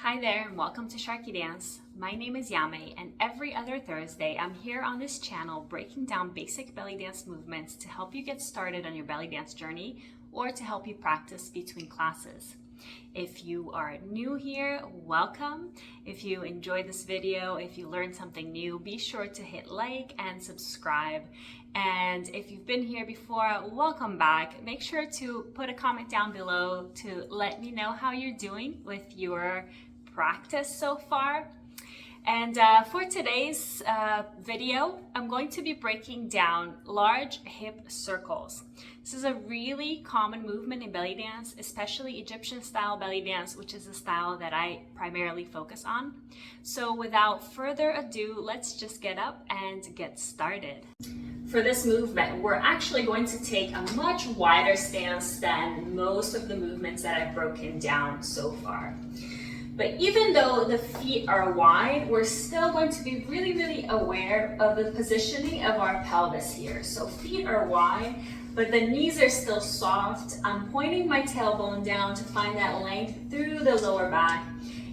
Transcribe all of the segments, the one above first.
Hi there and welcome to SharqiDance. My name is Yame and every other Thursday I'm here on this channel breaking down basic belly dance movements to help you get started on your belly dance journey or to help you practice between classes. If you are new here, welcome. If you enjoyed this video, if you learned something new, be sure to hit like and subscribe. And if you've been here before, welcome back. Make sure to put a comment down below to let me know how you're doing with your practice so far. And for today's video, I'm going to be breaking down large hip circles. This is a really common movement in belly dance, especially Egyptian style belly dance, which is a style that I primarily focus on. So without further ado, let's just get up and get started. For this movement, we're actually going to take a much wider stance than most of the movements that I've broken down so far. But even though the feet are wide, we're still going to be really aware of the positioning of our pelvis here. So feet are wide, but the knees are still soft. I'm pointing my tailbone down to find that length through the lower back.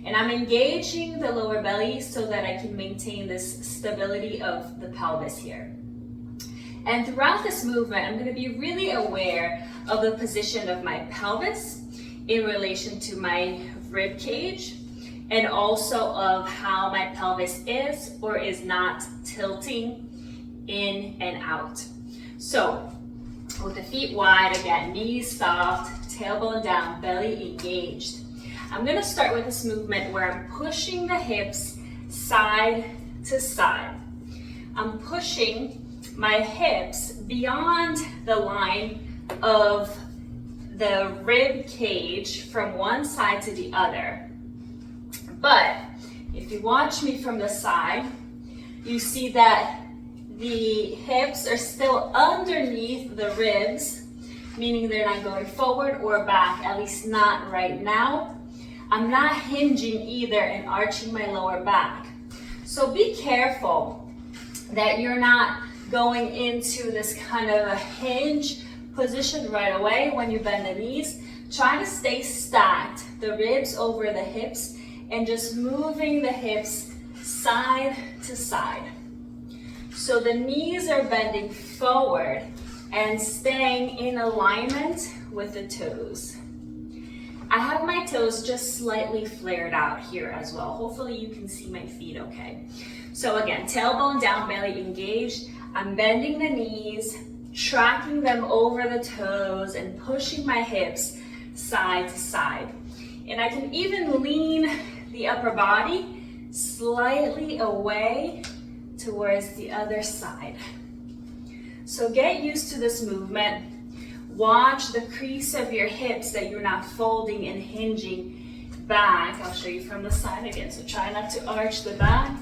And I'm engaging the lower belly so that I can maintain this stability of the pelvis here. And throughout this movement, I'm going to be really aware of the position of my pelvis in relation to my rib cage, and also of how my pelvis is or is not tilting in and out. So with the feet wide, again, knees soft, tailbone down, belly engaged. I'm going to start with this movement where I'm pushing the hips side to side. I'm pushing my hips beyond the line of the rib cage from one side to the other. But if you watch me from the side, you see that the hips are still underneath the ribs, meaning they're not going forward or back, at least not right now. I'm not hinging either and arching my lower back. So be careful that you're not going into this kind of a hinge position right away when you bend the knees. Try to stay stacked, the ribs over the hips, and just moving the hips side to side. So the knees are bending forward and staying in alignment with the toes. I have my toes just slightly flared out here as well. Hopefully you can see my feet okay. So again, tailbone down, belly engaged. I'm bending the knees, tracking them over the toes and pushing my hips side to side. And I can even lean the upper body slightly away towards the other side. So get used to this movement. Watch the crease of your hips that you're not folding and hinging back. I'll show you from the side again. So try not to arch the back.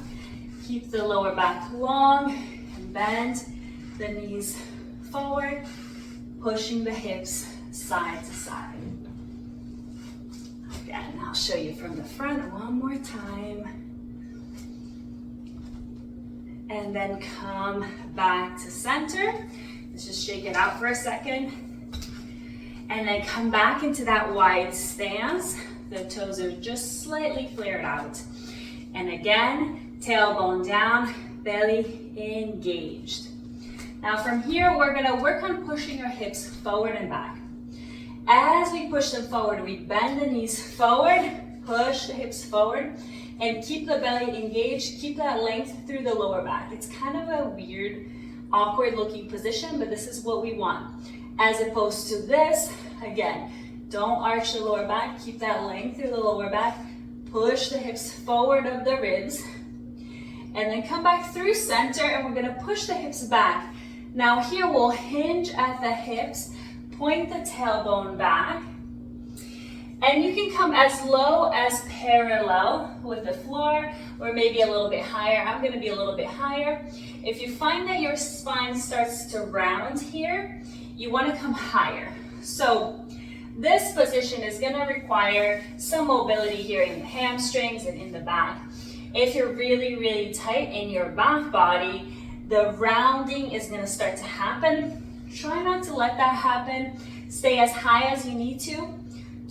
Keep the lower back long and bend the knees forward, pushing the hips side to side. Again, I'll show you from the front one more time. And then come back to center. Let's just shake it out for a second. And then come back into that wide stance. The toes are just slightly flared out. And again, tailbone down, belly engaged. Now from here, we're gonna work on pushing our hips forward and back. As we push them forward, we bend the knees forward, push the hips forward, and keep the belly engaged, keep that length through the lower back. It's kind of a weird, awkward looking position, but this is what we want. As opposed to this, again, don't arch the lower back, keep that length through the lower back, push the hips forward of the ribs, and then come back through center, and we're gonna push the hips back. Now here we'll hinge at the hips, point the tailbone back, and you can come as low as parallel with the floor, or maybe a little bit higher. I'm gonna be a little bit higher. If you find that your spine starts to round here, you wanna come higher. So this position is gonna require some mobility here in the hamstrings and in the back. If you're really tight in your back body, the rounding is gonna start to happen. Try not to let that happen. Stay as high as you need to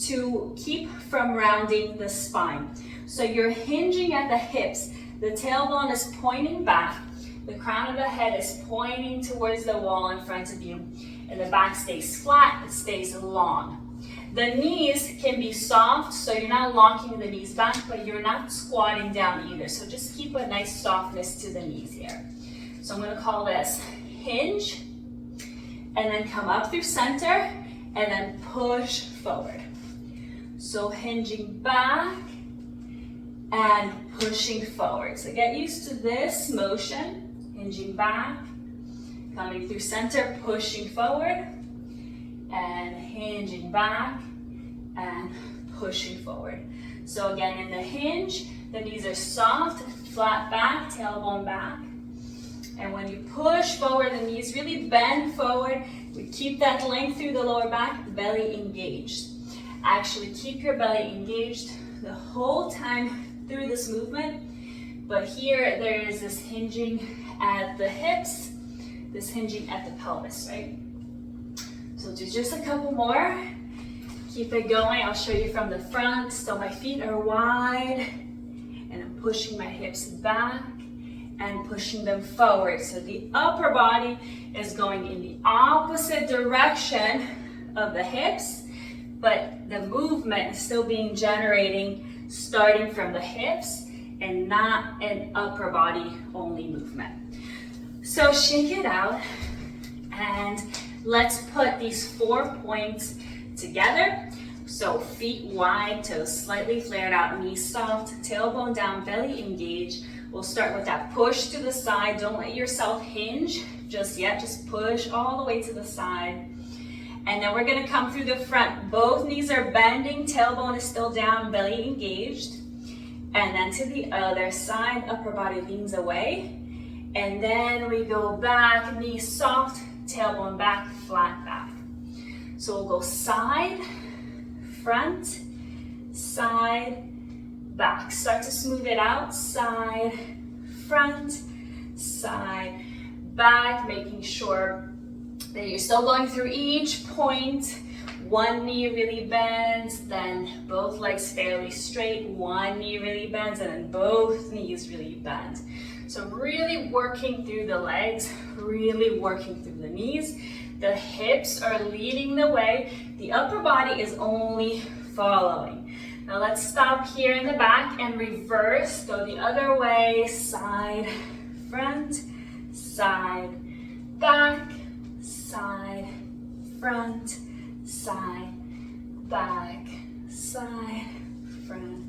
to keep from rounding the spine. So you're hinging at the hips. The tailbone is pointing back. The crown of the head is pointing towards the wall in front of you. And the back stays flat, it stays long. The knees can be soft, so you're not locking the knees back, but you're not squatting down either. So just keep a nice softness to the knees here. So I'm gonna call this hinge, and then come up through center, and then push forward. So hinging back and pushing forward. So get used to this motion, hinging back, coming through center, pushing forward, and hinging back and pushing forward. So again, in the hinge, the knees are soft, flat back, tailbone back. And when you push forward, the knees really bend forward. We keep that length through the lower back, belly engaged. Actually keep your belly engaged the whole time through this movement. But here there is this hinging at the hips, this hinging at the pelvis, right? So do just a couple more. Keep it going. I'll show you from the front. So my feet are wide, and I'm pushing my hips back and pushing them forward. So the upper body is going in the opposite direction of the hips, but the movement is still being generating starting from the hips and not an upper body only movement. So shake it out, and let's put these 4 points together. So feet wide, toes slightly flared out, knees soft, tailbone down, belly engaged. We'll start with that push to the side. Don't let yourself hinge just yet. Just push all the way to the side. And then we're gonna come through the front. Both knees are bending, tailbone is still down, belly engaged. And then to the other side, upper body leans away. And then we go back, knees soft, tailbone back, flat back. So we'll go side, front, side, back. Start to smooth it out. Side, front, side, back, making sure that you're still going through each point. One knee really bends, then both legs fairly straight. One knee really bends, and then both knees really bend. So really working through the legs, really working through the knees. The hips are leading the way. The upper body is only following. Now let's stop here in the back and reverse. Go the other way. Side, front, side, back, side, front, side, back, side, front.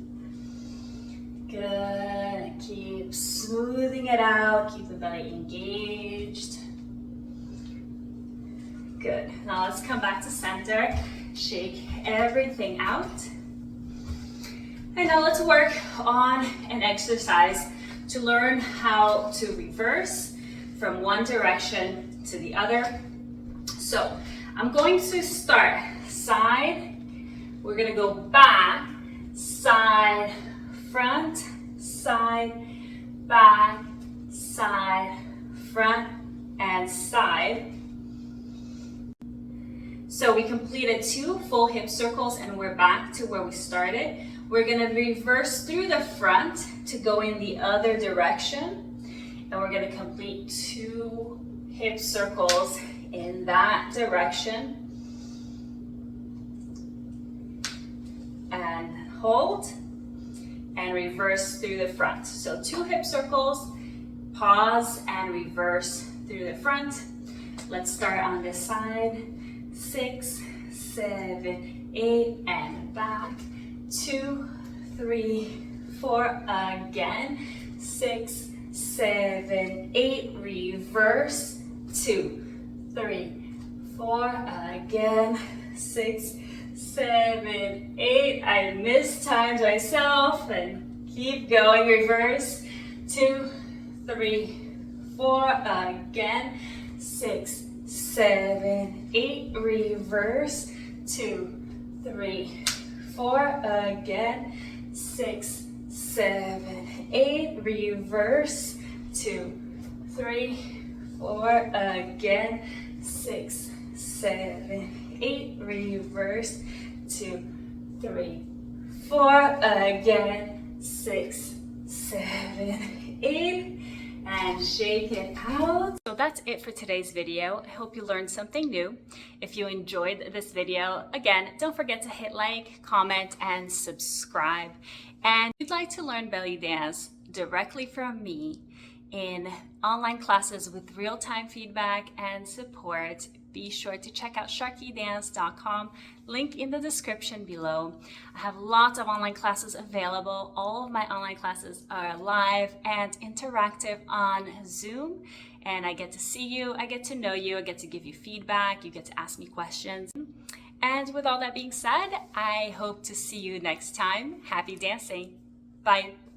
Good. Keep smoothing it out. Keep the belly engaged. Good. Now let's come back to center. Shake everything out. And now let's work on an exercise to learn how to reverse from one direction to the other. So I'm going to start side. We're going to go back, side, front, side, back, side, front, and side. So we completed 2 full hip circles and we're back to where we started. We're gonna reverse through the front to go in the other direction. And we're gonna complete 2 hip circles in that direction. And hold, and reverse through the front. So 2 hip circles, pause and reverse through the front. Let's start on this side. 6, 7, 8, and back. 2, 3, 4, again. 6, 7, 8, reverse. 2, 3, 4, again. 6, 7, 8. I mistimed myself and keep going. Reverse. 2, 3, 4, again. 6, 7, 8, reverse. 2, 3, 4, again. 6, 7, 8, reverse. 2, 3, 4, again. 6, 7, 8, reverse. 2, 3, 4, again, 6, 7, 8, and shake it out. So that's it for today's video. I hope you learned something new. If you enjoyed this video, again, don't forget to hit like, comment, and subscribe. And if you'd like to learn belly dance directly from me in online classes with real-time feedback and support, be sure to check out SharqiDance.com, link in the description below. I have lots of online classes available. All of my online classes are live and interactive on Zoom, and I get to see you, I get to know you, I get to give you feedback, you get to ask me questions. And with all that being said, I hope to see you next time. Happy dancing. Bye.